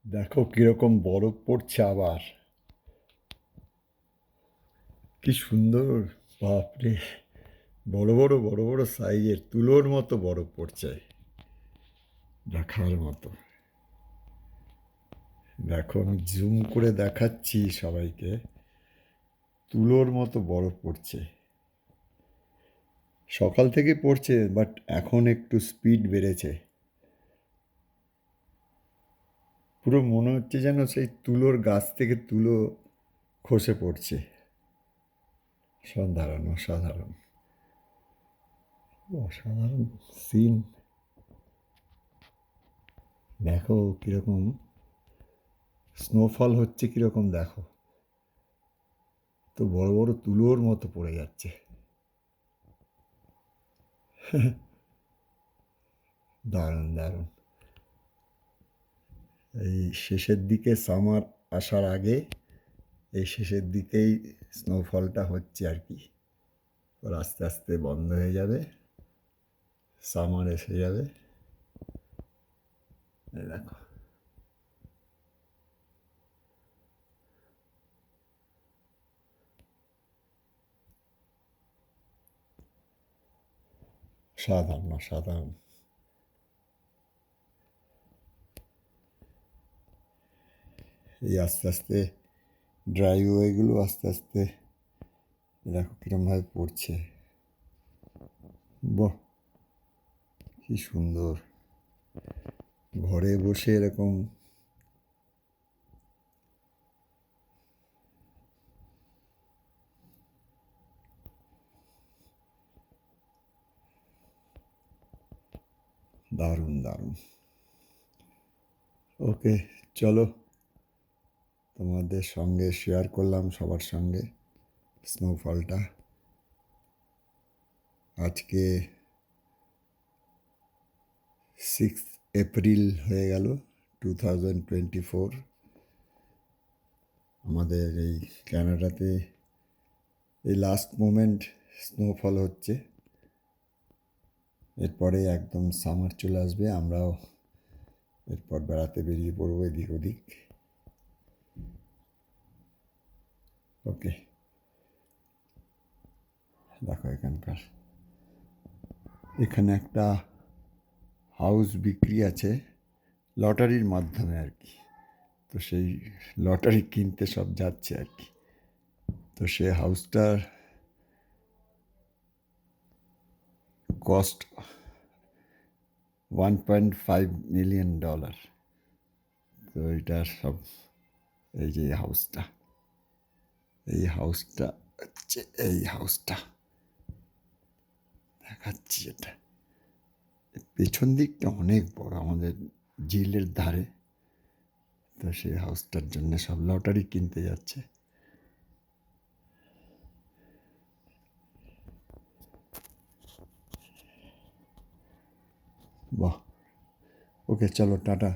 দেখো কিরকম বরফ পড়ছে আবার। কি সুন্দর! বাপরে! বড় বড় বড় বড় সাইজের তুলোর মতো বরফ পড়ছে, দেখার মতো। দেখো আমি জুম করে দেখাচ্ছি সবাইকে, তুলোর মতো বরফ পড়ছে। সকাল থেকে পড়ছে, বাট এখন একটু স্পিড বেড়েছে। পুরো মনে হচ্ছে যেন সেই তুলোর গাছ থেকে তুলো খসে পড়ছে। অসাধারণ অসাধারণ অসাধারণ সিন। দেখো কিরকম স্নোফল হচ্ছে, কিরকম দেখো, তো বড় বড় তুলোর মতো পড়ে যাচ্ছে। দারুণ দারুণ। এই শেষের দিকে সামার আসার আগে, এই শেষের দিকেই স্নোফলটা হচ্ছে আর কি। ওর আস্তে আস্তে বন্ধ হয়ে যাবে, সামার এসে যাবে। এই দেখো, সাধারণ অসাধারণ। এই আস্তে আস্তে ড্রাইওয়েগুলো আস্তে আস্তে দেখো কিরমভাবে পড়ছে। বাহ, কি সুন্দর! ঘরে বসে এরকম দারুণ দারুণ। ওকে, চলো, তোমাদের সঙ্গে শেয়ার করলাম সবার সঙ্গে স্নোফলটা। আজকে 6 এপ্রিল হয়ে গেল, 2024। আমাদের এই ক্যানাডাতে এই লাস্ট মোমেন্ট স্নোফল হচ্ছে। এরপরে একদম সামার চলে আসবে, আমরাও এরপর বেড়াতে বেরিয়ে পড়বো এদিক ওদিক। ওকে, দেখো এখানে একটা হাউস বিক্রি আছে লটারির মাধ্যমে আর কি। তো সেই লটারি কিনতে সব যাচ্ছে আর কি। তো সে হাউসটার কস্ট $1.5 মিলিয়ন। তো এটা সব, এই যে এই হাউসটা হচ্ছে, এই হাউসটা দেখাচ্ছি। এটা পেছন দিকটা অনেক বড়, আমাদের ঝিলের ধারে। তো সেই হাউসটার জন্য সব লটারি কিনতে যাচ্ছে। বাহ! ওকে, চলো, টাটা।